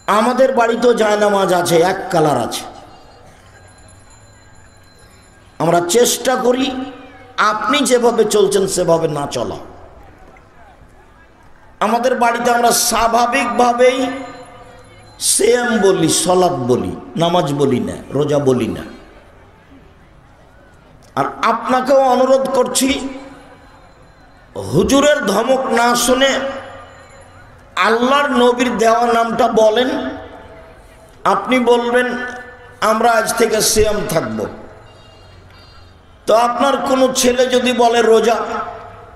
আমাদের বাড়িতেও জায়নামাজ আছে, এক কালার আছে। আমরা চেষ্টা করি আপনি যেভাবে চলছেন সেভাবে না চলা। আমাদের বাড়িতে আমরা স্বাভাবিকভাবেই সিয়াম বলি, সালাত বলি, নামাজ বলি না, রোজা বলি না। আর আপনাকেও অনুরোধ করছি, হুজুরের ধমক না শুনে আল্লাহর নবীর দেওয়া নামটা বলেন। আপনি বলবেন আমরা আজ থেকে সিয়াম থাকব। তো আপনার কোনো ছেলে যদি বলে রোজা,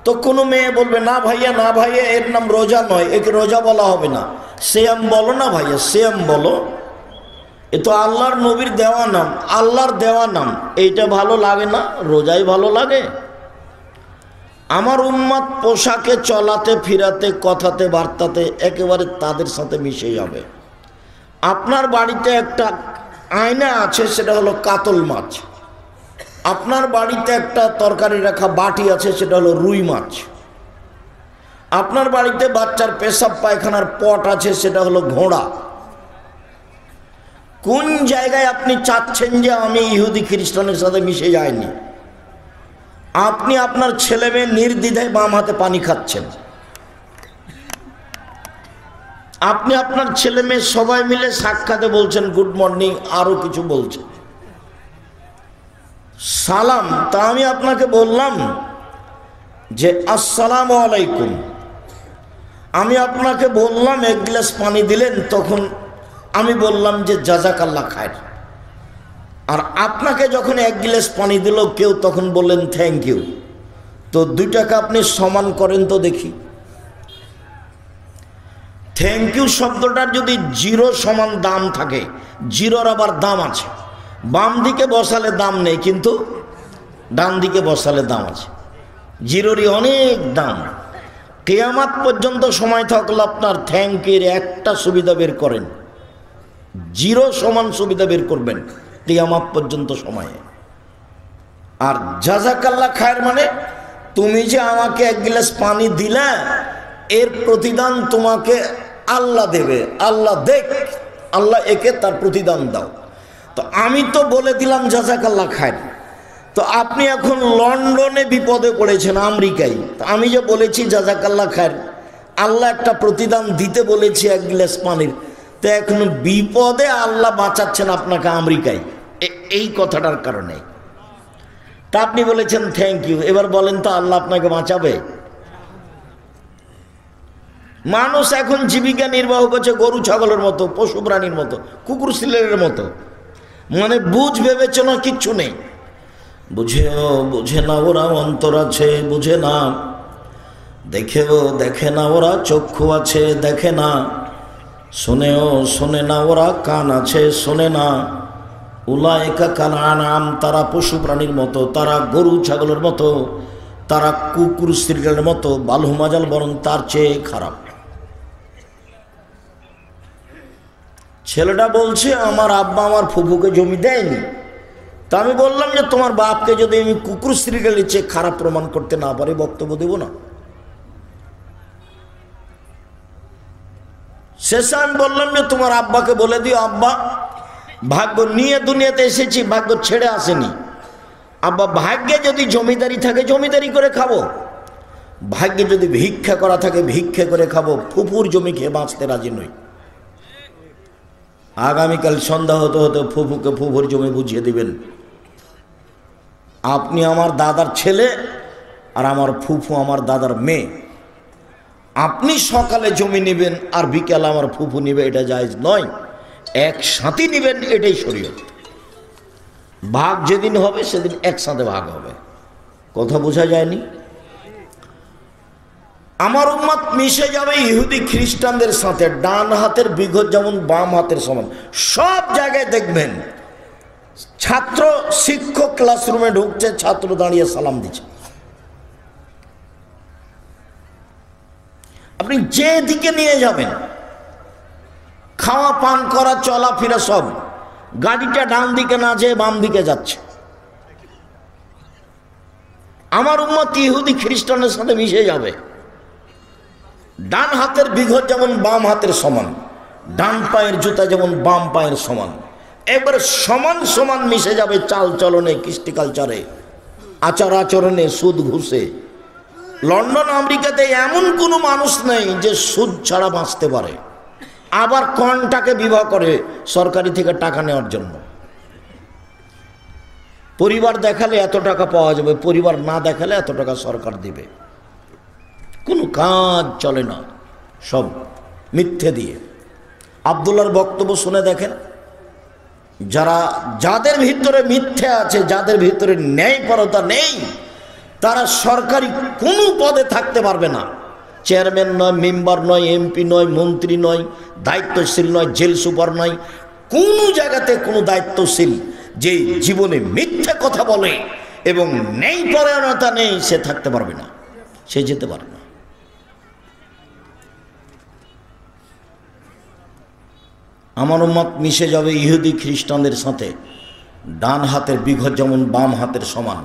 তো কোনো মেয়ে বলবে না ভাইয়া, না ভাইয়া, এর নাম রোজা নয়, একে রোজা বলা হবে না, সিয়াম বলো না ভাইয়া, সিয়াম বলো। এ তো আল্লাহর নবীর দেওয়া নাম, আল্লাহর দেওয়া নাম। এইটা ভালো লাগে না? রোজাই ভালো লাগে। আমার উম্মত পোশাকে, চলাতে, ফিরাতে, কথাতে, বার্তাতে একেবারে তাদের সাথে মিশে যাবে। আপনার বাড়িতে একটা আয়না আছে, সেটা হলো কাতল মাছ। আপনার বাড়িতে একটা তরকারি রাখা বাটি আছে, সেটা হলো রুই মাছ। আপনার বাড়িতে বাচ্চার পেশাব পায়খানার পট আছে, সেটা হলো ঘোড়া। কোন জায়গায় আপনি চাচ্ছেন যে আমি ইহুদি খ্রিস্টানের সাথে মিশে যাইনি? আপনি আপনার ছেলে মেয়ে নির্দ্বিধায় বাম হাতে পানি খাচ্ছেন। আপনি আপনার ছেলে মেয়ে সবাই মিলে সাক্ষাতে বলছেন গুড মর্নিং, আরো কিছু বলছেন, সালাম। তা আমি আপনাকে বললাম যে আসসালামু আলাইকুম। আমি আপনাকে বললাম এক গ্লাস পানি দিলেন, তখন আমি বললাম যে জাযাকাল্লাহ খায়ের। আর আপনাকে যখন এক গ্লাস পানি দিল কেউ, তখন বললেন থ্যাংক ইউ। তো দুইটাকে আপনি সমান করেন তো দেখি। থ্যাংক ইউ শব্দটার যদি জিরো সমান দাম থাকে, জিরোর আবার দাম আছে। বাম দিকে বসালে দাম নেই, কিন্তু ডান দিকে বসালে দাম আছে। জিরোরই অনেক দাম। কিয়ামত পর্যন্ত সময় থাকলে আপনার থ্যাংক ইউর একটা সুবিধা বের করেন, জিরো সমান সুবিধা বের করবেন কিয়ামত পর্যন্ত সময়ে। আর জাযাকাল্লাহ খায়ের মানে তুমি যে আমাকে এক গ্লাস পানি দিলে, এর প্রতিদান তোমাকে আল্লাহ দেবে। আল্লাহ দেখ, আল্লাহ একে তার প্রতিদান দাও। তো আমি তো বলে দিলাম জাযাকাল্লাহ খায়ের। তো আপনি এখন লন্ডনে বিপদে পড়েছেন, আমেরিকায়। তো আমি যে বলেছি জাযাকাল্লাহ খায়ের, আল্লাহ একটা প্রতিদান দিতে বলেছি এক গ্লাস পানির, তো এখন বিপদে আল্লাহ বাঁচাচ্ছেন আপনাকে আমেরিকায়, এই কথাটার কারণে। তা আপনি বলেছেন থ্যাংক ইউ। এবার বলেন তো আল্লাহ আপনাকে বাঁচাবে? মানুষ এখন জীবিকা নির্বাহ করছে গরু ছাগলের মতো, পশু প্রাণীর মতো, কুকুর শিলের মতো। মানে বুঝ বিবেচনা কিচ্ছু নেই। বুঝে না ওরা, অন্তর আছে বুঝে না, দেখে না ওরা, চক্ষু আছে দেখে না, শোনে না ওরা, কান আছে শোনে না। উলাইকা কাল আনআম, তারা পশু প্রাণীর মতো, তারা গরু ছাগলের মতো, তারা কুকুর শিলের মতো, বালহু মাজাল, বরং তার চেয়ে খারাপ। ছেলেটা বলছে আমার আব্বা আমার ফুফুকে জমি দেয়নি। তা আমি বললাম যে তোমার বাপকে যদি আমি কুকুর শ্রীগালের চেয়ে খারাপ প্রমাণ করতে না পারি, বক্তব্য দেব না। শেষে আমি বললাম যে তোমার আব্বাকে বলে দিও, আব্বা ভাগ্য নিয়ে দুনিয়াতে এসেছি, ভাগ্য ছেড়ে আসেনি। আব্বা ভাগ্যে যদি জমিদারি থাকে জমিদারি করে খাবো, ভাগ্যে যদি ভিক্ষা করা থাকে ভিক্ষা করে খাবো, ফুফুর জমি খেয়ে বাঁচতে রাজি নই। আগামীকাল সন্ধ্যা হতে হতে ফুফুকে ফুফুর জমি বুঝিয়ে দিবেন। আপনি আমার দাদার ছেলে আর আমার ফুফু আমার দাদার মেয়ে। আপনি সকালে জমি নেবেন আর বিকালে আমার ফুফু নেবে, এটা জায়েজ নয়। একসাথে নেবেন, এটাই শরীয়ত। ভাগ যেদিন হবে সেদিন একসাথে ভাগ হবে। কথা বোঝা যায়নি? আমার উম্মত মিশে যাবে ইহুদি খ্রিস্টানদের সাথে। ডান হাতের বিঘত যেমন বাম হাতের সমান। সব জায়গায় দেখবেন ছাত্র শিক্ষক ক্লাসরুমে ঢুকছে, ছাত্র দাঁড়িয়ে সালাম দিচ্ছে। আপনি যে দিকে নিয়ে যাবেন, খাওয়া পান করা চলাফেরা সব, গাড়িটা ডান দিকে না যেয়ে বাম দিকে যাচ্ছে। আমার উম্মত ইহুদি খ্রিস্টানের সাথে মিশে যাবে। ডান হাতের বিঘত যেমন বাম হাতের সমান, ডান পায়ের জুতা যেমন বাম পায়ের সমান, এবারে সমান সমান মিশে যাবে চাল চলনে, কৃষ্টি কালচারে, আচার আচরণে, সুদ ঘুষে। লন্ডন আমেরিকাতে এমন কোনো মানুষ নেই যে সুদ ছাড়া বাঁচতে পারে। আবার কনটাকে বিবাহ করে সরকারি থেকে টাকা নেওয়ার জন্য। পরিবার দেখালে এত টাকা পাওয়া যাবে, পরিবার না দেখালে এত টাকা সরকার দিবে। কোনো কাজ চলে না, সব মিথ্যে দিয়ে। আব্দুল্লাহর বক্তব্য শুনে দেখেন, যাদের ভিতরে মিথ্যে আছে, যাদের ভিতরে ন্যায়পরতা নেই, তারা সরকারি কোনো পদে থাকতে পারবে না। চেয়ারম্যান নয়, মেম্বার নয়, এমপি নয়, মন্ত্রী নয়, দায়িত্বশীল নয়, জেল সুপার নয়, কোনো জায়গাতে কোনো দায়িত্বশীল যে জীবনে মিথ্যে কথা বলে এবং ন্যায়পরায়ণতা নেই, সে থাকতে পারবে না, সে যেতে পারবে না। আমার উম্মত মিশে যাবে ইহুদি খ্রিস্টানদের সাথে। ডান হাতের বিঘত যেমন বাম হাতের সমান,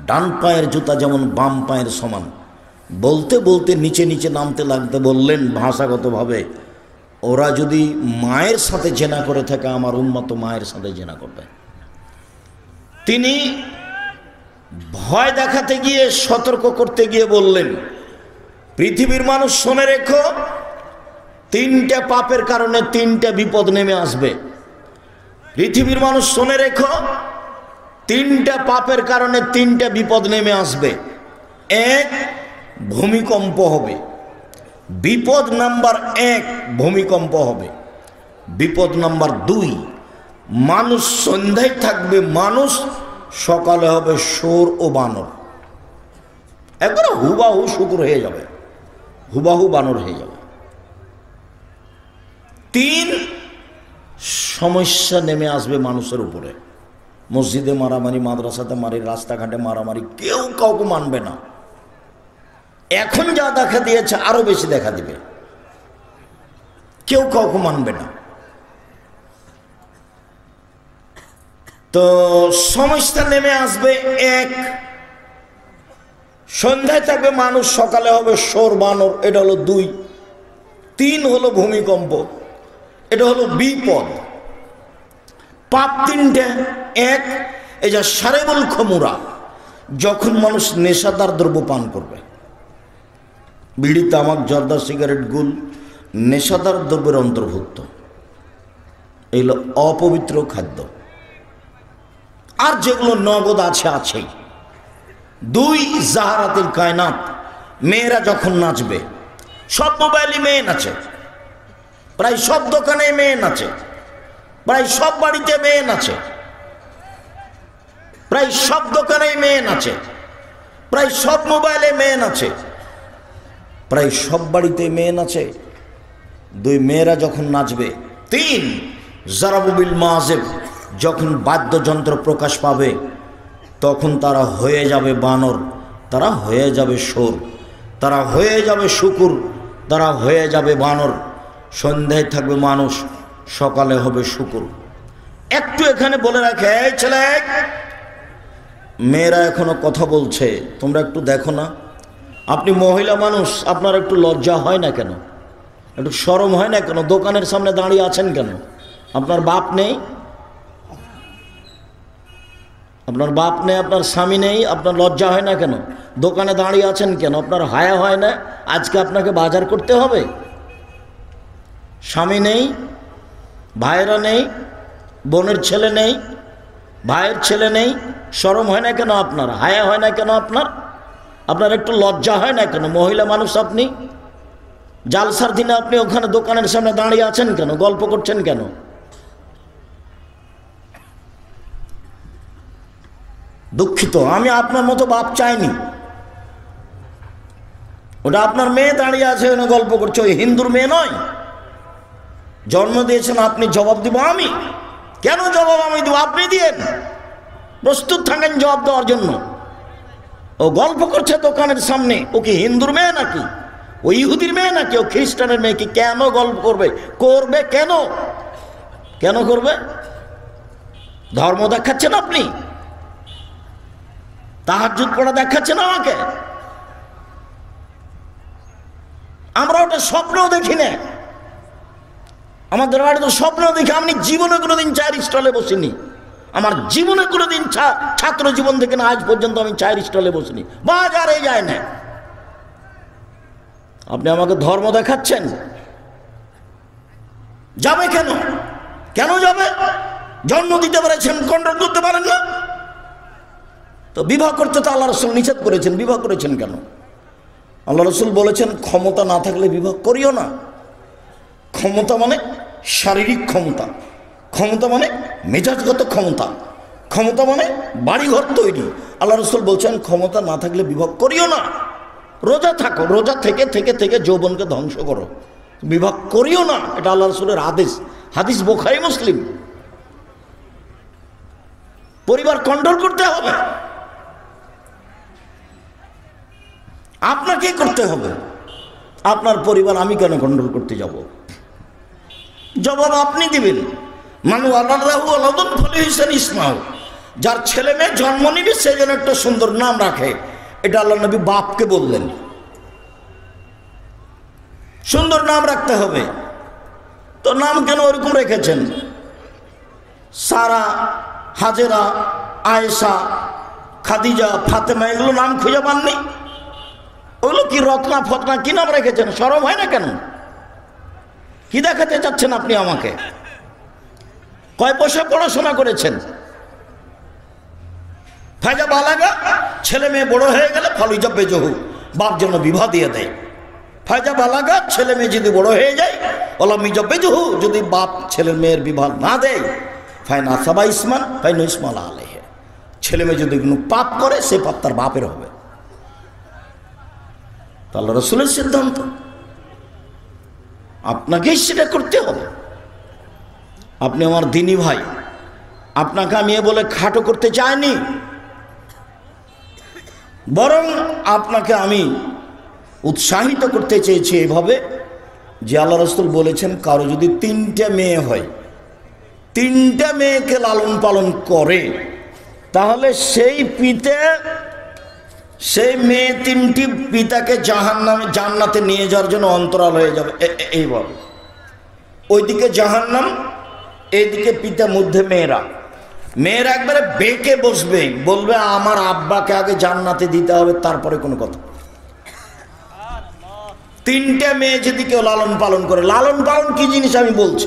ডান পায়ের জুতা যেমন বাম পায়ের সমান। বলতে বলতে নিচে নিচে নামতে লাগতে বললেন ভাষাগতভাবে, ওরা যদি মায়ের সাথে জেনা করে থাকে, আমার উম্মত মায়ের সাথে জেনা করবে। তিনি ভয় দেখাতে গিয়ে, সতর্ক করতে গিয়ে বললেন, পৃথিবীর মানুষ শুনে রেখো, তিনটা পাপের কারণে তিনটা বিপদ নেমে আসবে। পৃথিবীর মানুষ শুনে রেখো, তিনটা পাপের কারণে তিনটা বিপদ নেমে আসবে। এক, ভূমিকম্প হবে। বিপদ নাম্বার 1 ভূমিকম্প হবে। বিপদ নাম্বার 2, মানুষ সন্ধ্যায় থাকবে মানুষ, সকালে হবে শুয়োর ও বানর। একবার হুবাহু শুকুর হয়ে যাবে, হুবাহু বানর হয়ে যাবে। 3, সমস্যা নেমে আসবে মানুষের উপরে। মসজিদে মারামারি, মাদ্রাসাতে মারি, রাস্তাঘাটে মারামারি, কেউ কাউকে মানবে না। এখন যা দেখা দিয়েছে আরো বেশি দেখা দিবে, কেউ কাউকে মানবে না। তো সমস্যা নেমে আসবে 1, সন্ধ্যায় থাকবে মানুষ, সকালে হবে শুয়োর বানর, এটা হলো 2। 3 হলো ভূমিকম্প, এটা হলো বিপদ। পাপ 3টে। 1, এই যে শারেবুল খমুরা, যখন মানুষ নেশাদার দ্রব্য পান করবে, বিড়ি, তামাক, জর্দা, সিগারেট, গুল নেশাদার দ্রব্যের অন্তর্ভুক্ত। এগুলো অপবিত্র খাদ্য। আর যেগুলো নগদ আছে আছেই। 2, জাহারাতুল কায়নাত, মেয়েরা যখন নাচবে, সব মোবাইলে মেয়ে নাচে, প্রায় সব দোকানে মেয়ে নাচে, প্রায় সব বাড়িতে মেয়ে নাচে, প্রায় সব দোকানে মেয়ে নাচে, প্রায় সব মোবাইলে মেয়ে নাচে, প্রায় সব বাড়িতে মেয়ে নাচে। 2, মেয়েরা যখন নাচবে। 3, জারাবুবিল মাজেব, যখন বাদ্যযন্ত্র প্রকাশ পাবে, তখন তারা হয়ে যাবে বানর, তারা হয়ে যাবে শুয়োর, তারা হয়ে যাবে শুকুর, তারা হয়ে যাবে বানর। সন্ধ্যায় থাকবে মানুষ, সকালে হবে শুকুর। একটু এখানে বলে রাখে, এই ছেলে, মেয়েরা এখনো কথা বলছে, তোমরা একটু দেখো না। আপনি মহিলা মানুষ, আপনার একটু লজ্জা হয় না কেন? একটু শরম হয় না কেন? দোকানের সামনে দাঁড়িয়ে আছেন কেন? আপনার বাপ নেই? আপনার বাপ নেই, আপনার স্বামী নেই, আপনার লজ্জা হয় না কেন? দোকানে দাঁড়িয়ে আছেন কেন? আপনার হায়া হয় না আজকে আপনাকে বাজার করতে হবে? স্বামী নেই, ভাইয়েরা নেই, বোনের ছেলে নেই, ভাইয়ের ছেলে নেই, শরম হয় না কেন আপনার? হায়া হয় না কেন আপনার? আপনার একটু লজ্জা হয় না কেন? মহিলা মানুষ আপনি, জালসার দিনে আপনি ওখানে দোকানের সামনে দাঁড়িয়ে আছেন কেন? গল্প করছেন কেন? দুঃখিত, আমি আপনার মতো বাপ চাইনি। ওটা আপনার মেয়ে দাঁড়িয়ে আছে, ওখানে গল্প করছে, ওই হিন্দুর মেয়ে নয়। জন্ম দিয়েছেন আপনি, জবাব দিব আমি? কেন জবাব আমি দেবো? আপনি দিয়েন, প্রস্তুত থাকেন জবাব দেওয়ার জন্য। ও গল্প করছে দোকানের সামনে, ও কি হিন্দুর মেয়ে নাকি? ও ইহুদির মেয়ে নাকি? ও খ্রিস্টানের মেয়ে কি? কেন গল্প করবে? করবে কেন? কেন করবে? ধর্ম দেখাচ্ছেন আপনি? তাহাজ্জুদ পড়া দেখাচ্ছেন আমাকে? আমরা ওটা স্বপ্নও দেখি না। আমাদের বাড়ি তো স্বপ্ন দেখে আমি জীবনে কোনোদিন চায়ের স্টলে বসিনি। আমার জীবনে কোনোদিন ছাত্র জীবন থেকে না আজ পর্যন্ত আমি চায়ের স্টলে বসিনি, বাজারে যায় না। আপনি আমাকে ধর্ম দেখাচ্ছেন? যাবে কেন? কেন যাবে? জন্ম দিতে পেরেছেন, কন্ট্রোল করতে পারেন না তো। বিবাহ করতে তো আল্লাহ রসুল নিষেধ করেছেন, বিবাহ করেছেন কেন? আল্লাহ রসুল বলেছেন ক্ষমতা না থাকলে বিবাহ করিও না। ক্ষমতা মানে শারীরিক ক্ষমতা, ক্ষমতা মানে মেজাজগত ক্ষমতা, ক্ষমতা মানে বাড়িঘর তৈরি। আল্লাহ রসুল বলছেন ক্ষমতা না থাকলে বিবাহ করিও না। রোজা থাকো, রোজা থেকে থেকে থেকে যৌবনকে ধ্বংস করো, বিবাহ করিও না। এটা আল্লাহ রসুলের আদেশ, হাদিস বুখারী মুসলিম। পরিবার কন্ট্রোল করতে হবে, আপনাকে করতে হবে। আপনার পরিবার আমি কেন কন্ট্রোল করতে যাব? জবাব আপনি দিবেন। মানু আল্লাহু আলাদুন ফলিহিসান ইসমাউ, যার ছেলে মেয়ে জন্ম নিবে সে যেন একটা সুন্দর নাম রাখে। এটা আল্লাহ নবী বাপকে বললেন, সুন্দর নাম রাখতে হবে। তো নাম কেন ওরকম রেখেছেন? সারা, হাজেরা, আয়েশা, খাদিজা, ফাতেমা, এগুলো নাম খুঁজে পাননি? ওগুলো কি রত্না ফতনা কি নাম রেখেছেন? শরম হয় না কেন? কি দেখাতে চাচ্ছেন আপনি আমাকে? কয় পয়সা পড়াশোনা করেছেন? ফায়জা বালাগা, ছেলে মেয়ে বড় হয়ে গেলে ফালুজা বেজহু, বাপ জন্য বিবাহ দিয়ে দেয়। ফায়জা বালাগা, ছেলে মেয়ে যদি বড় হয়ে যায়, ওলা মিজা বেজহু, যদি বাপ ছেলে মেয়ের বিবাহ না দেয়, ফাইনা সাবা ইসমান ফাইন ইসমাল আলেহে, ছেলে মেয়ে যদি কোনো পাপ করে সে পাপ তার বাপের হবে। আল্লাহ রসুলের সিদ্ধান্ত, আপনাকেই সেটা করতে হবে। আপনি আমার দিনী ভাই, আপনাকে আমি এ বলে খাটো করতে চাইনি, বরং আপনাকে আমি উৎসাহিত করতে চেয়েছি এভাবে যে আল্লাহ রসুল বলেছেন কারো যদি 3টে মেয়ে হয়, 3টে মেয়েকে লালন পালন করে, তাহলে সেই পিতা, সেই মেয়ে 3টি পিতাকে জাহান্নামে জান্নাতে নিয়ে যাওয়ার জন্য অন্তরাল হয়ে যাবে। এইভাবে ওইদিকে জাহান্নাম, এইদিকে পিতা, মধ্যে মেয়েরা। মেয়েরা একবারে বেঁকে বসবে, বলবে আমার আব্বাকে আগে জান্নাতে দিতে হবে, তারপরে কোনো কথা। 3টে মেয়ে যদি কেউ লালন পালন করে, লালন পালন কি জিনিস আমি বলছি,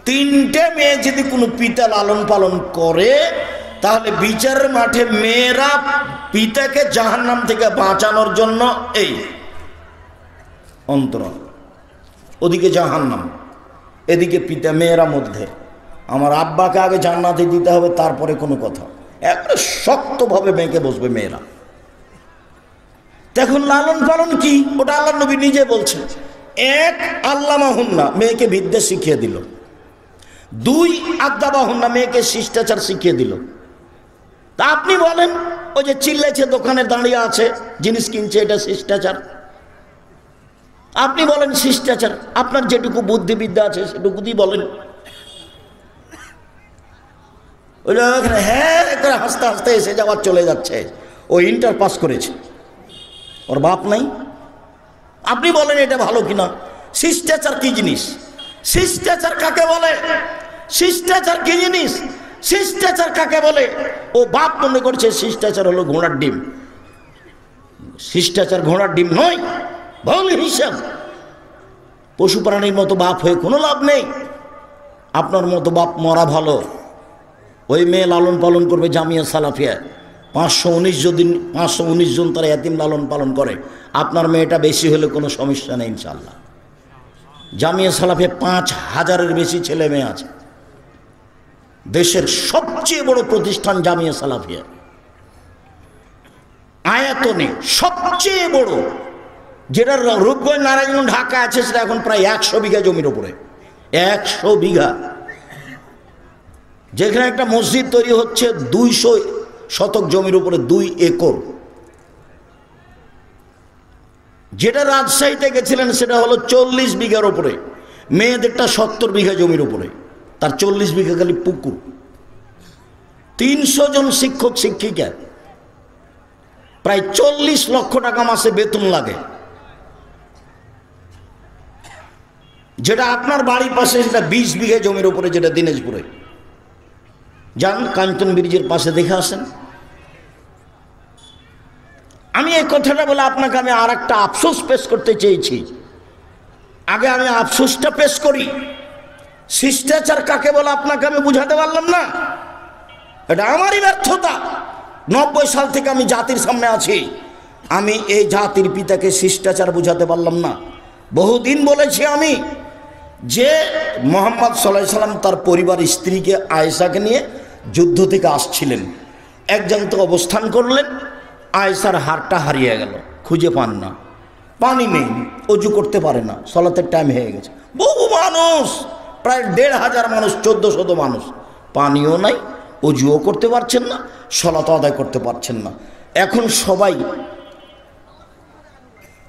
3টে মেয়ে যদি কোনো পিতা লালন পালন করে, তাহলে বিচারের মাঠে মেয়েরা পিতাকে জাহান্নাম থেকে বাঁচানোর জন্য এই অন্তরাল, ওদিকে জাহান্নাম, এদিকে পিতা, মেয়েরা মধ্যে। আমার আব্বাকে আগে জান্নাতে দিতে হবে, তারপরে কোনো কথা। একবারে শক্তভাবে বেঁকে বসবে মেয়েরা। দেখুন লালন পালন কি, ওটা আল্লাহ নবী নিজে বলছেন। 1, আল্লামাহুন্না, মেয়েকে বিদ্যা শিখিয়ে দিল। 2, আদাবাহুন্না, মেয়েকে শিষ্টাচার শিখিয়ে দিল। তা আপনি বলেন, ওই যে চিল্লাইছে, দোকানে দাঁড়িয়ে আছে, জিনিস কিনছে, এটা শিষ্টাচার? আপনি বলেন শিষ্টাচার, আপনার যেটুকু বুদ্ধিবিদ্যা আছে সেটুকু দিয়ে বলেন। ওই ওখানে হ্যাঁ করে হাসতে হাসতে এসে যাওয়ার চলে যাচ্ছে, ও ইন্টার পাস করেছে, ওর বাপ নাই। আপনি বলেন এটা ভালো কিনা? শিষ্টাচার কি জিনিস? শিষ্টাচার কাকে বলে? শিষ্টাচার কি জিনিস? শিষ্টাচার কাকে বলে? ও বাপ মনে করছে শিষ্টাচার হলো ঘোড়ার ডিম। শিষ্টাচার ঘোড়ার ডিম নয়, ভুল হিসাব। পশু প্রাণীর মতো বাপ হয়ে কোনো লাভ নেই। আপনার মতো বাপ মরা ভালো। ওই মেয়ে লালন পালন করবে জামিয়া সালাফিয়া, 519 জন তারা এতিম লালন পালন করে। আপনার মেয়েটা বেশি হলে কোনো সমস্যা নেই ইনশাআল্লাহ। জামিয়া সালাফিয়া 5000-এর বেশি ছেলে মেয়ে আছে। দেশের সবচেয়ে বড় প্রতিষ্ঠান জামিয়া সালাফিয়া, আয়াতনে সবচেয়ে বড়, যেটা রূপগঞ্জ, নারায়ণগঞ্জ, ঢাকা আছে, সেটা এখন প্রায় 100 বিঘা জমির উপরে। 100 বিঘা, যেখানে একটা মসজিদ তৈরি হচ্ছে 200 শতক জমির উপরে, 2 একর। যেটা রাজশাহীতে গেছিলেন সেটা হলো 40 বিঘার উপরে, মেয়েদেরটা 70 বিঘা জমির উপরে, তার 40 বিঘা খালি পুকুর। 300 জন শিক্ষক শিক্ষিকা, প্রায় 40 লক্ষ টাকা মাসে বেতন লাগে। যেটা আপনার বাড়ির পাশে, সেটা 20 বিঘা জমির উপরে, যেটা দিনাজপুরে। যান কাঞ্চন ব্রিজের পাশে দেখে আসেন। আমি এই কথাটা বলে আপনাকে আমি আর একটা আফসোস পেশ করতে চেয়েছি। আগে আমি আফসোসটা পেশ করি। শিষ্টাচার কাকে বলে আপনাকে আমি বুঝাতে পারলাম না। এটা আমারই ব্যর্থতা। 90 সাল থেকে আমি জাতির সামনে আছি, আমি এই জাতির পিতাকে শিষ্টাচার বুঝাতে পারলাম না। বহুদিন বলেছি আমি যে মোহাম্মদ সাল্লাল্লাহু আলাইহি সাল্লাম তার পরিবার, স্ত্রীকে আয়েশাকে নিয়ে যুদ্ধ থেকে আসছিলেন। এক জায়গাতে অবস্থান করলেন, আয়েশার হারটা হারিয়ে গেল, খুঁজে পান না। পানি নেই, অজু করতে পারে না, সালাতের টাইম হয়ে গেছে। বহু মানুষ, প্রায় ১৫০০ মানুষ, ১৪০০ মানুষ, পানিও নাই, অজুও করতে পারছেন না, সালাত আদায় করতে পারছেন না। এখন সবাই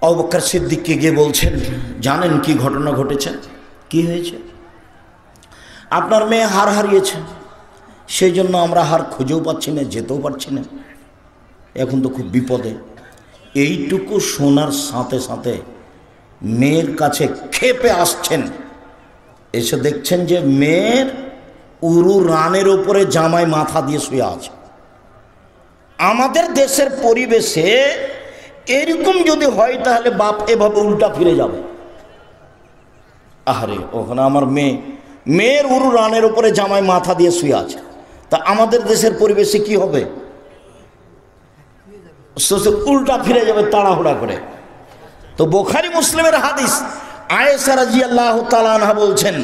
আবু বকর সিদ্দিককে গিয়ে বলছেন, জানেন কি ঘটনা ঘটেছে? কি হয়েছে? আপনার মেয়ে হার হারিয়েছে, সেই জন্য আমরা হার খুঁজেও পাচ্ছি না, যেতেও পারছি না, এখন তো খুব বিপদে। এইটুকু শোনার সাথে সাথে মেয়ের কাছে ক্ষেপে আসছেন, এসে দেখছেন যে মেয়ের উরু রানের ওপরে জামাই মাথা দিয়ে শুয়ে আছে। আমাদের দেশের পরিবেশে এরকম যদি হয় তাহলে বাপ এভাবে উল্টা ফিরে যাবে। আরে ওখানে আমার মেয়ের উরু রানের উপরে জামাই মাথা দিয়ে শুয়ে আছে, তা আমাদের দেশের পরিবেশে কি হবে? উল্টা ফিরে যাবে তাড়াহুড়া করে। তো বুখারী মুসলিমের হাদিস, আয়েশা রাদিয়াল্লাহু তাআলা আনহা বলছেন,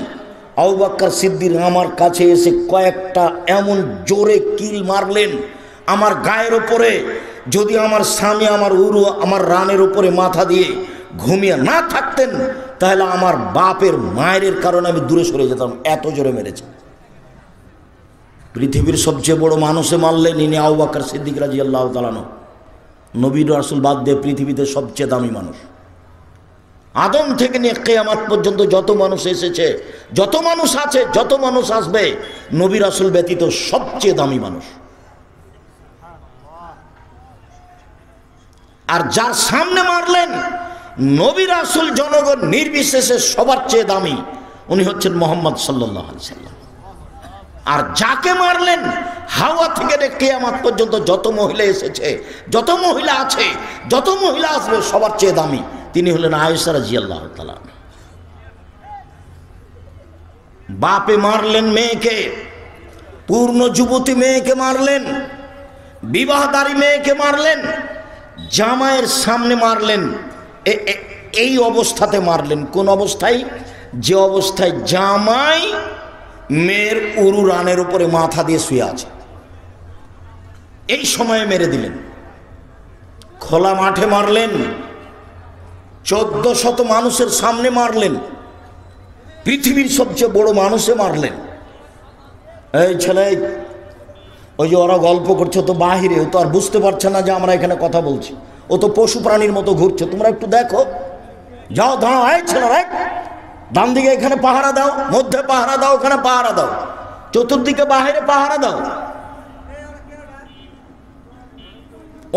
আবু বকর সিদ্দিক আমার কাছে এসে কয়েকটা এমন জোরে কিল মারলেন আমার গায়ের ওপরে, যদি আমার স্বামী আমার উরু আমার রানের উপরে মাথা দিয়ে ঘুমিয়ে না থাকতেন তাহলে আমার বাপের মায়ের কারণে আমি দূরে সরে যেতাম, এত জোরে মেরেছে। পৃথিবীর সবচেয়ে বড় মানুষে মারলেন ইনি আবু বকর সিদ্দিক রাদিয়াল্লাহু তাআলা আনহু। নবী রাসূল বাদ দিয়ে পৃথিবীতে সবচেয়ে দামি মানুষ। আদম থেকে নিয়ে কিয়ামত পর্যন্ত যত মানুষ এসেছে, যত মানুষ আছে, যত মানুষ আসবে, নবী রাসূল ব্যতীত সবচেয়ে দামি মানুষ। আর যার সামনে মারলেন, নবী রাসূল জনগণ নির্বিশেষে সবার চেয়ে দামি, উনি হচ্ছেন মুহাম্মদ সাল্লাল্লাহু আলাইহি সাল্লাম। আর যাকে মারলেন, হাওয়া থেকে কিয়ামত পর্যন্ত যত মহিলা এসেছে, যত মহিলা আছে, যত মহিলা আসবে, সবার চেয়ে দামি তিনি হলেন আয়েশা রাদিয়াল্লাহু তাআলা। বাপে মারলেন মেয়েকে, পূর্ণ যুবতী মেয়েকে মারলেন, বিবাহদারী মেয়েকে মারলেন, জামাইয়ের সামনে মারলেন। এই অবস্থাতে মারলেন। কোন অবস্থায়? যে অবস্থায় জামাই মেয়ের উরু রানের উপরে মাথা দিয়ে শুয়ে আছে, এই সময়ে মেরে দিলেন। খোলা মাঠে মারলেন, ১৪০০ মানুষের সামনে মারলেন, পৃথিবীর সবচেয়ে বড় মানুষে মারলেন। এই ছেলে, ওই যে ওরা গল্প করছে, তো বাহিরে, ও তো আর বুঝতে পারছে না যে আমরা এখানে কথা বলছি, ও তো পশু প্রাণীর মতো ঘুরছে, তোমরা একটু দেখো, যাও দাঁড়াও, এই ছেলেরা ডান দিকে এখানে পাহারা দাও, মধ্যে পাহারা দাও, ওখানে পাহারা দাও, চতুর্দিকে বাহিরে পাহারা দাও।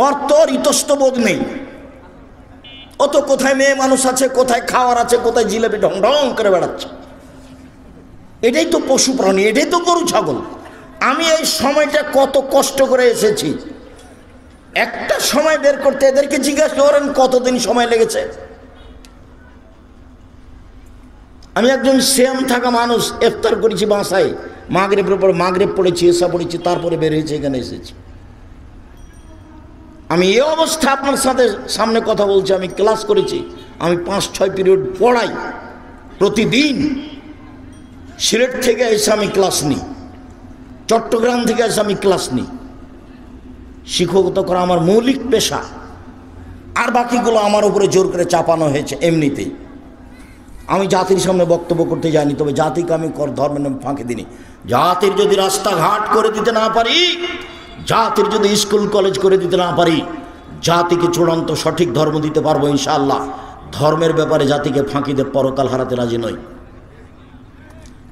ওর তো ইতস্তবোধ নেই, ও তো কোথায় মেয়ে মানুষ আছে, কোথায় খাওয়ার আছে, কোথায় জিলেপি ঢং ঢং করে বেড়াচ্ছে। এটাই তো পশু প্রাণী, এটাই তো গরু ছাগল। আমি এই সময়টা কত কষ্ট করে এসেছি, একটা সময় বের করতে এদেরকে জিজ্ঞাসা করেন কতদিন সময় লেগেছে। আমি একজন শ্যাম থাকা মানুষ, ইফতার করেছি বাসায়, মাগরিবের পর মাগরিব পড়েছি, এসা পড়েছি, তারপরে বের হয়েছে, এখানে এসেছি। আমি এই অবস্থা আপনার সামনে কথা বলছি। আমি ক্লাস করেছি, আমি ৫-৬ পিরিয়ড পড়াই প্রতিদিন। সিলেট থেকে এসে আমি ক্লাস নিই, চট্টগ্রাম থেকে এসে আমি ক্লাস নিই। শিক্ষকতা করা আমার মৌলিক পেশা, আর বাকিগুলো আমার উপরে জোর করে চাপানো হয়েছে এমনিতেই। আমি জাতির সামনে বক্তব্য করতে যাইনি, তবে জাতিকে আমি ধর্মের নামে ফাঁকি দিইনি। জাতির যদি রাস্তাঘাট করে দিতে না পারি, জাতির যদি স্কুল কলেজ করে দিতে না পারি, জাতিকে চূড়ান্ত সঠিক ধর্ম দিতে পারবো ইনশাআল্লাহ। ধর্মের ব্যাপারে জাতিকে ফাঁকি দিয়ে পরকাল হারাতে রাজি নই।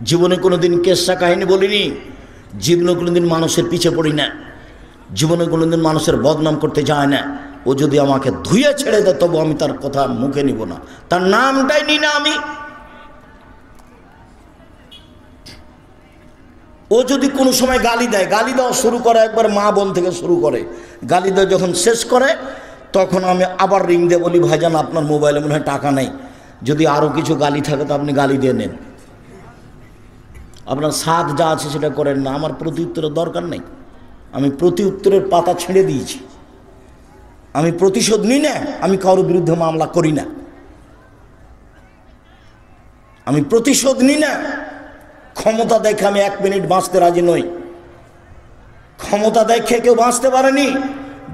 জীবনে কোনোদিন কেসা কাহিনী বলিনি, জীবনে কোনোদিন মানুষের পিছে পড়ি না, জীবনে কোনোদিন মানুষের বদনাম করতে যায় না। ও যদি আমাকে ধুয়ে ছেড়ে দেয় তবু আমি তার কথা মুখে নিব না, তার নামটাই নিই না আমি। ও যদি কোনো সময় গালি দেয়, গালি দেওয়া শুরু করে একবার মা বোন থেকে শুরু করে, গালি দেওয়া যখন শেষ করে তখন আমি আবার রিং দিয়ে বলি, ভাইজান আপনার মোবাইলে মনে হয় টাকা নেই, যদি আরও কিছু গালি থাকে তো আপনি গালি দিয়ে নেন, আপনার সাধ যা আছে সেটা করেন না, আমার প্রতি উত্তরের দরকার নেই। আমি প্রতি উত্তরের পাতা ছেড়ে দিয়েছি, আমি প্রতিশোধ নিই না, আমি কারোর বিরুদ্ধে মামলা করি না, আমি প্রতিশোধ নিই না। ক্ষমতা দেখে আমি 1 মিনিট বাঁচতে রাজি নই। ক্ষমতা দেখে কেউ বাঁচতে পারেনি।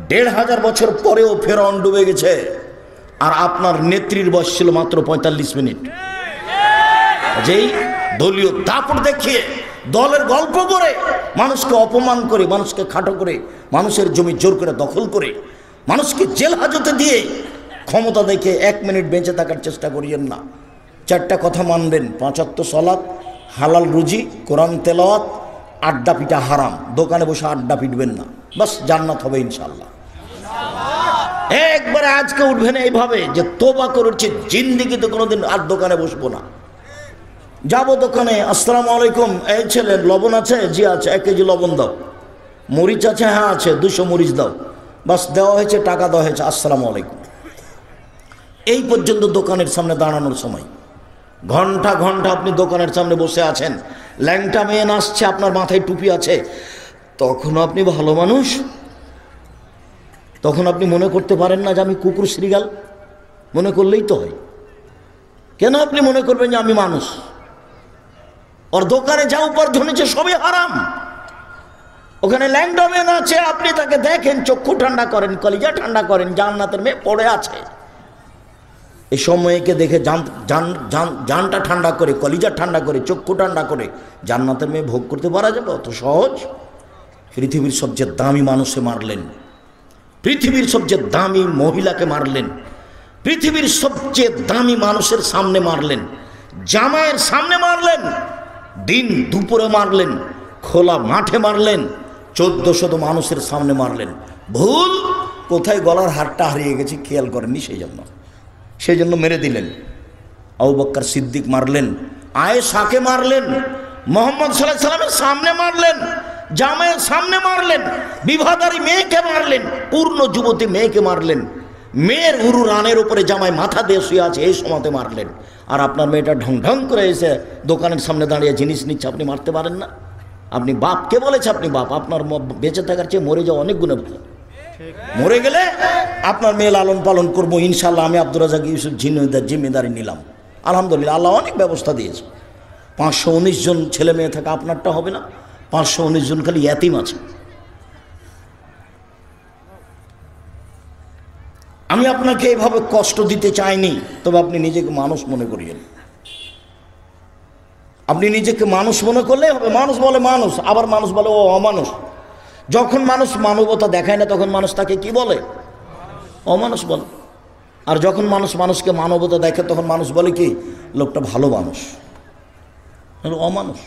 1500 বছর পরেও ফেরাউন ডুবে গেছে, আর আপনার নেত্রীর বয়স ছিল মাত্র 45 মিনিট। যেই দলীয় দাপট দেখিয়ে, দলের গল্প করে, মানুষকে অপমান করে, মানুষকে খাটো করে, মানুষের জমি জোর করে দখল করে, মানুষকে জেল হাজতে দিয়ে ক্ষমতা দেখে 1 মিনিট বেঁচে থাকার চেষ্টা করিয়েন না। 4টা কথা মানবেন: 5 ওয়াক্ত সালাত, হালাল রুজি, কোরআন তেলাওয়াত, আড্ডা পিটা হারাম। দোকানে বসে আড্ডা পিটবেন না, বাস জান্নাত হবে ইনশাআল্লাহ। একবারে আজকে উঠবেন এইভাবে যে তোবা করেছি, জিন্দেগিতে কোনোদিন আর দোকানে বসবো না। যাবো দোকানে, আসসালামু আলাইকুম, এই ছেলে লবণ আছে? জি আছে। 1 কেজি লবণ দাও। মরিচ আছে? হ্যাঁ আছে। 200 মরিচ দাও। বাস দেওয়া হয়েছে, টাকা দেওয়া হয়েছে, আসসালামু আলাইকুম। এই পর্যন্ত দোকানের সামনে দাঁড়ানোর সময়। ঘন্টা ঘন্টা আপনি দোকানের সামনে বসে আছেন, ল্যাংটা মেয়ে নাচছে, আপনার মাথায় টুপি আছে, তখনও আপনি ভালো মানুষ? তখন আপনি মনে করতে পারেন না যে আমি কুকুর শ্রীগাল? মনে করলেই তো হয়। কেন আপনি মনে করবেন যে আমি মানুষ? ওর দোকানে যা উপার্জন হচ্ছে সবই হারাম। ওখানে ল্যাংটা মেয়ে নাচে, আপনি তাকে দেখেন, চক্ষু ঠান্ডা করেন, কলিজা ঠান্ডা করেন, জান্নাতের মেয়ে পড়ে আছে। এই সময়কে দেখে জানটা ঠান্ডা করে, কলিজা ঠান্ডা করে, চক্ষু ঠান্ডা করে জান্নাতের মেয়ে ভোগ করতে পারা যাবে? অত সহজ? পৃথিবীর সবচেয়ে দামি মানুষে মারলেন, পৃথিবীর সবচেয়ে দামি মহিলাকে মারলেন, পৃথিবীর সবচেয়ে দামি মানুষের সামনে মারলেন, জামাইয়ের সামনে মারলেন, দিন দুপুরে মারলেন, খোলা মাঠে মারলেন, 1400 মানুষের সামনে মারলেন। ভুল কোথায়? গলার হারটা হারিয়ে গেছে, খেয়াল করেননি, সেই জন্য মেরে দিলেন। আবু বকর সিদ্দিক মারলেন, আয়েশাকে মারলেন, মুহাম্মদ সাল্লাল্লাহু আলাইহি সাল্লামের সামনে মারলেন, জামাইয়ের সামনে মারলেন, বিবাহদারী মেয়েকে মারলেন, পূর্ণ যুবতী মেয়েকে মারলেন, মেয়ের উরু রানের উপরে জামাই মাথা দিয়ে শুয়ে আছে, এই সময়তে মারলেন। আর আপনার মেয়েটা ঢং ঢং করে এসে দোকানের সামনে দাঁড়িয়ে জিনিস নিচ্ছে, আপনি মারতে পারেন না? আপনি বাপ? কে বলেছে আপনি বাপ? আপনার বেঁচে থাকার চেয়ে মরে যাওয়া অনেক গুণে ভালো। মরে গেলে আপনার মেয়ে লালন পালন করবো ইনশাল্লাহ। আমি আব্দুর রাজ্জাক ইউসুফ জিম্মেদারি নিলাম, আলহামদুলিল্লাহ। আল্লাহ অনেক ব্যবস্থা দিয়েছে। 519 জন ছেলে মেয়ে থাকা আপনারটা হবে না? 519 জন খালি ইয়াতিম আছে। আমি আপনাকে এইভাবে কষ্ট দিতে চাইনি, তবে আপনি নিজেকে মানুষ মনে করিয়েন। আপনি নিজেকে মানুষ মনে করলেই হবে। মানুষ বলে মানুষ, আবার মানুষ বলে ও অমানুষ। যখন মানুষ মানবতা দেখায় না তখন মানুষ তাকে কি বলে? অমানুষ বলে। আর যখন মানুষ মানুষকে মানবতা দেখে তখন মানুষ বলে কি? লোকটা ভালো মানুষ। অমানুষ।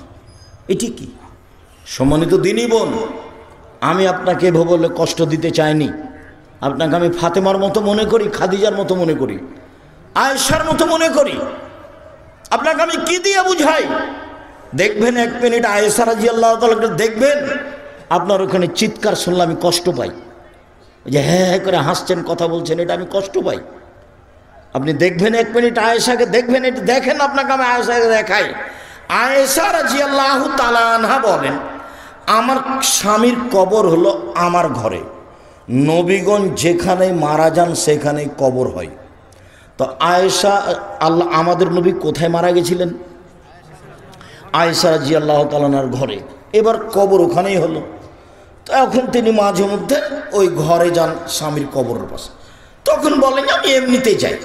এটি কি? সম্মানিত দিনী বোন, আমি আপনাকে এভাবে বলে কষ্ট দিতে চাইনি। আপনাকে আমি ফাতেমার মতো মনে করি, খাদিজার মতো মনে করি, আয়েশার মতো মনে করি। আপনাকে আমি কি দিয়ে বুঝাই? দেখবেন 1 মিনিট আয়েশা রাদিয়াল্লাহু তাআলাকে দেখবেন, আপনার ওখানে চিৎকার শুনলে আমি কষ্ট পাই, যে হ্যাঁ হ্যাঁ করে হাসছেন, কথা বলছেন, এটা আমি কষ্ট পাই। আপনি দেখবেন 1 মিনিট আয়েশাকে দেখবেন, এটা দেখেন, আপনাকে আমি আয়েশাকে দেখাই। আয়েশা রাদিয়াল্লাহু তাআলা আনহা বলেন, আমার স্বামীর কবর হলো আমার ঘরে। নবীগণ যেখানে মারা যান সেখানেই কবর হয়। তো আয়েশা, আল্লাহ আমাদের নবী কোথায় মারা গেছিলেন? আয়েশা রাদিয়াল্লাহু তাআলা আনহার ঘরে। এবার কবর ওখানেই হলো। তো এখন তিনি মাঝে মধ্যে ওই ঘরে যান স্বামীর কবরের পাশে। তখন বলেন আমি এমনিতেই যাই,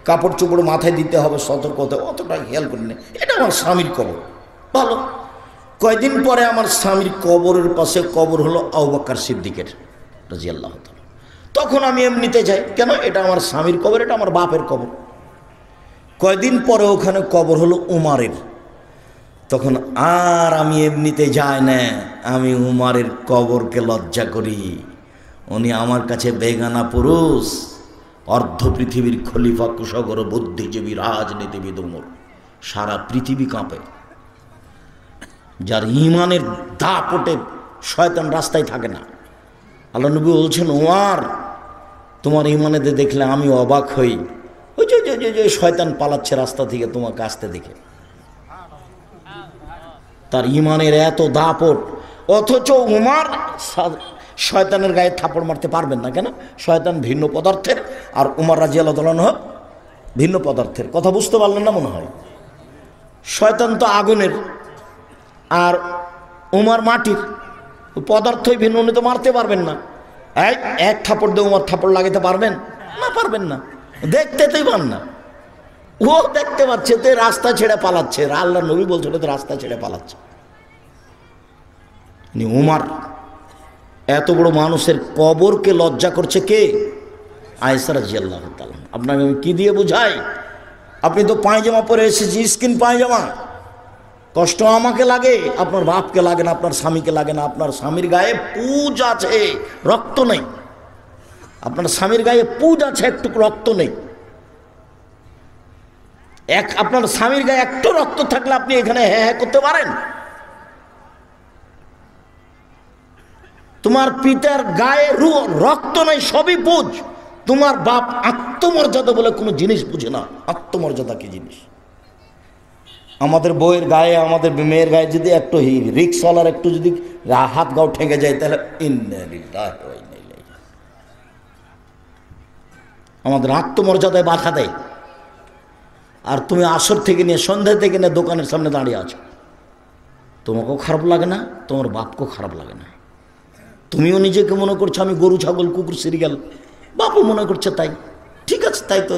কাপড় চোপড় মাথায় দিতে হবে, সতর্কতা, অতটা খেয়াল করি না, এটা আমার স্বামীর কবর। ভালো। কয়দিন পরে আমার স্বামীর কবরের পাশে কবর হলো আবু বকর সিদ্দিকের রাদিয়াল্লাহু তাআলা। তখন আমি এমনিতে যাই, কেন? এটা আমার স্বামীর কবর, এটা আমার বাপের কবর। কয়দিন পরে ওখানে কবর হলো উমারের। তখন আর আমি এমনিতে যাই না, আমি উমারের কবরকে লজ্জা করি। উনি আমার কাছে বেগানা পুরুষ, অর্ধ পৃথিবীর খলিফা, কুশাগর, বুদ্ধিজীবী, রাজনীতিবিদ উমর। সারা পৃথিবী কাঁপে। যার ইমানের দাপটে শয়তান রাস্তায় থাকে না। আল্লাহ নবী বলছেন, ওমর তোমার ইমানেতে দেখলে আমি অবাক হই, ওই যে শয়তান পালাচ্ছে রাস্তা থেকে তোমাকে আসতে দেখে। তার ইমানের এত দাপট, অথচ উমর শয়তানের গায়ে থাপড় মারতে পারবেন না। কেন? শয়তান ভিন্ন পদার্থের, আর উমর রাদিয়াল্লাহু আনহু ভিন্ন পদার্থের। কথা বুঝতে পারলেন না মনে হয়? শয়তান তো আগুনের আর উমর মাটির, পদার্থই ভিন্ন, উনি তো মারতে পারবেন না। এক থাপড় দিয়ে উমর থাপড় লাগাতে পারবেন না? পারবেন না। দেখতেই পান না। ও দেখতে পাচ্ছে তো রাস্তা ছেড়ে পালাচ্ছে। আল্লাহ নবী বলছিল তো রাস্তা ছেড়ে পালাচ্ছে। উমর এত বড় মানুষের কবরকে লজ্জা করছে কে? আয়েশা রাদিয়াল্লাহু তাআলা। আপনাকে আমি কি দিয়ে বুঝাই? আপনি তো পায়জামা পরে এসেছি, স্কিন পায়জামা, কষ্ট আমাকে লাগে, আপনার বাপকে লাগে না, আপনার স্বামীকে লাগে না। আপনার স্বামীর গায়ে পুজ আছে, রক্ত নেই। আপনার স্বামীর গায়ে পুজ আছে, একটু রক্ত নেই। আপনার স্বামীর গায়ে একটু রক্ত থাকলে আপনি এখানে হ্যাঁ হ্যাঁ করতে পারেন? তোমার পিতার গায়ে রক্ত নাই, সবই পুজ। তোমার বাপ আত্মমর্যাদা বলে কোনো জিনিস বুঝে না। আত্মমর্যাদা কি জিনিস? আমাদের বউয়ের গায়ে, আমাদের মেয়ের গায়ে যদি একটু রিক্সওয়ালার একটু যদি হাত গাও ঠেকে যায়, তাহলে আমাদের আত্মমর্যাদায় বাধা দেয়। আর তুমি আসর থেকে নিয়ে সন্ধ্যা থেকে নিয়ে দোকানের সামনে দাঁড়িয়ে আছো, তোমাকেও খারাপ লাগে না, তোমার বাপকেও খারাপ লাগে না। তুমিও নিজেকে মনে করছো আমি গরু ছাগল কুকুর সিরিয়াল, বাপও মনে করছে তাই। ঠিক আছে, তাই তো।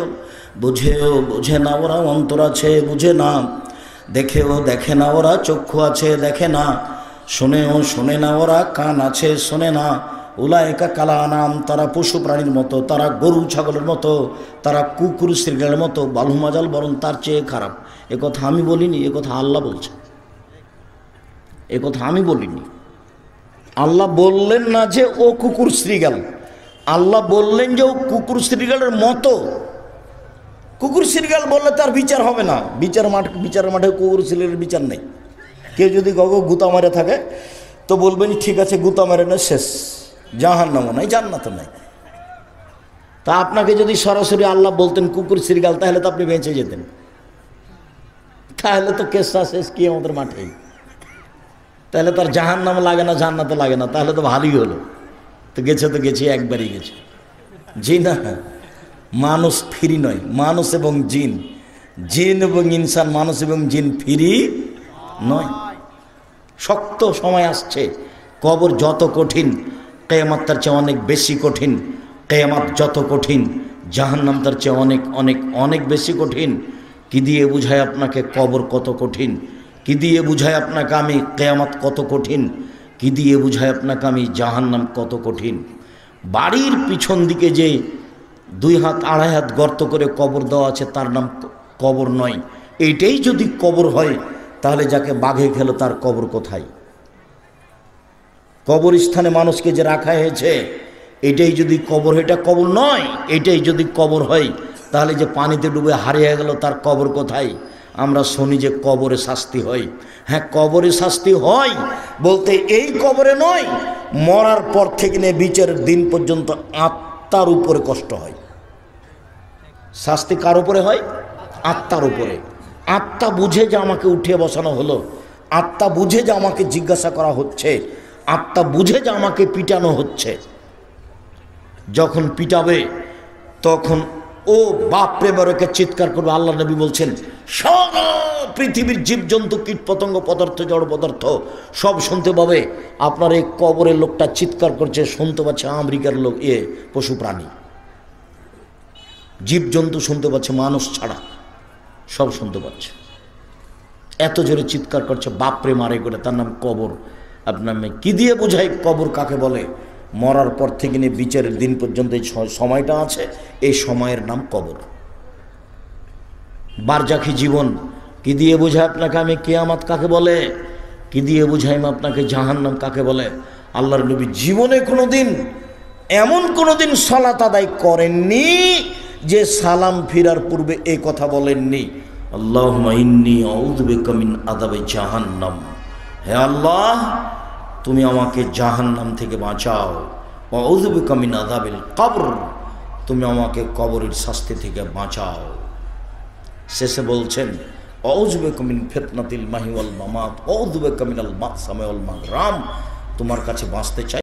বোঝে না ওরা, অন্তর আছে বুঝে না, দেখেও দেখে না ওরা, চক্ষু আছে দেখে না, শোনেও শোনে না ওরা, কান আছে শোনে না। উলাইকা কালা নাম, তারা পশু প্রাণীর মতো, তারা গরু ছাগলের মতো, তারা কুকুর সিরিয়ালের মতো, বালুমাজাল বরং তার চেয়ে খারাপ। এ কথা আমি বলিনি, এ কথা আল্লাহ বলছে। এ কথা আমি বলিনি। আল্লাহ বললেন না যে ও কুকুর শ্রীগাল, আল্লাহ বললেন যে ও কুকুর শ্রীগালের মতো। কুকুর শ্রীগাল বললে তার বিচার হবে না। বিচারের মাঠে কুকুর শ্রীগালের বিচার নেই। কেউ যদি গুতা মারে থাকে তো বলবেন ঠিক আছে, গুতা মারে না, শেষ, জাহান্নামও নাই, জান্নাতও নাই। তা আপনাকে যদি সরাসরি আল্লাহ বলতেন কুকুর শ্রীগাল, তাহলে তো আপনি বেঁচে যেতেন। তাহলে তো কেসটা শেষ কি আমাদের মাঠেই। তাহলে তার জাহান্নাম লাগে না, জান্নাতে লাগে না, তাহলে তো ভালোই হলো। তো গেছে একবারই গেছে। জি না, মানুষ ফ্রি নয়, মানুষ এবং জিন, জিন এবং ইনসান, মানুষ এবং জিন ফ্রি নয়। শক্ত সময় আসছে। কবর যত কঠিন, কিয়ামত তার চেয়ে অনেক বেশি কঠিন। কিয়ামত যত কঠিন, জাহান্নাম তার চেয়ে অনেক অনেক অনেক বেশি কঠিন। কি দিয়ে বুঝায় আপনাকে কবর কত কঠিন? কি দিয়ে বুঝায় আপনাকে আমি কিয়ামত কত কঠিন? কি দিয়ে বুঝায় আপনাকে আমি জাহান্নাম কত কঠিন? বাড়ির পিছন দিকে যে 2 হাত 2.5 হাত গর্ত করে কবর দেওয়া আছে, তার নাম কবর নয়। এইটাই যদি কবর হয়, তাহলে যাকে বাঘে খেলো তার কবর কোথায়? কবরস্থানে মানুষকে যে রাখা হয়েছে, এটাই যদি কবর, এটা কবর নয়। এটাই যদি কবর হয়, তাহলে যে পানিতে ডুবে হারিয়ে গেল তার কবর কোথায়? আমরা শুনি যে কবরে শাস্তি হয়। হ্যাঁ, কবরে শাস্তি হয় বলতে এই কবরে নয়, মরার পর থেকে নিয়ে বিচারের দিন পর্যন্ত আত্মার উপরে কষ্ট হয়। শাস্তি কার উপরে হয়? আত্মার উপরে। আত্মা বুঝে যে আমাকে উঠিয়ে বসানো হলো, আত্মা বুঝে যে আমাকে জিজ্ঞাসা করা হচ্ছে, আত্মা বুঝে যে আমাকে পিটানো হচ্ছে। যখন পিটাবে তখন ও বাপরে বারকে চিৎকার করবে। আল্লাহ নবী বলছেন, সারা পৃথিবীর জীবজন্তু, কীট পতঙ্গ, পদার্থ, জড় পদার্থ সব শুনতে পাবে। আপনার এই কবরের লোকটা চিৎকার করছে, শুনতে পাচ্ছে আমেরিকার লোক, পশু প্রাণী, জীবজন্তু শুনতে পাচ্ছে, মানুষ ছাড়া সব শুনতে পাচ্ছে। এত জোরে চিৎকার করছে, বাপরে মারে করে। তার নাম কবর। আপনার কি দিয়ে বোঝায় কবর কাকে বলে? মরার পর থেকে নিয়ে বিচারের দিন পর্যন্ত এই সময়টা আছে, এই সময়ের নাম কবর। বারজাখি জীবন কি দিয়ে বোঝায় আপনাকে আমি কিয়ামত কাকে বলে? কি দিয়ে বুঝাই আপনাকে জাহান্নাম কাকে বলে? আল্লাহর নবী জীবনে কোনোদিন এমন কোনোদিন সালাত আদায় করেননি যে সালাম ফিরার পূর্বে এই কথা বলেননি, আল্লাহুম্মা ইন্নী আউযু বিকা মিন আযাবি জাহান্নাম হে আল্লাহ, তুমি আমাকে জাহান্নাম থেকে বাঁচাও। আউযু বিকা মিন আযাবিল কবর, তুমি আমাকে কবরের শাস্তি থেকে বাঁচাও। শেষে বলছেন আউযু বিকা মিন ফিতনাতিল মাহি ওয়াল মামাত, আউযু বিকা মিনাল মাকসামি ওয়াল মাগরাম, তোমার কাছে বাঁচতে চাই।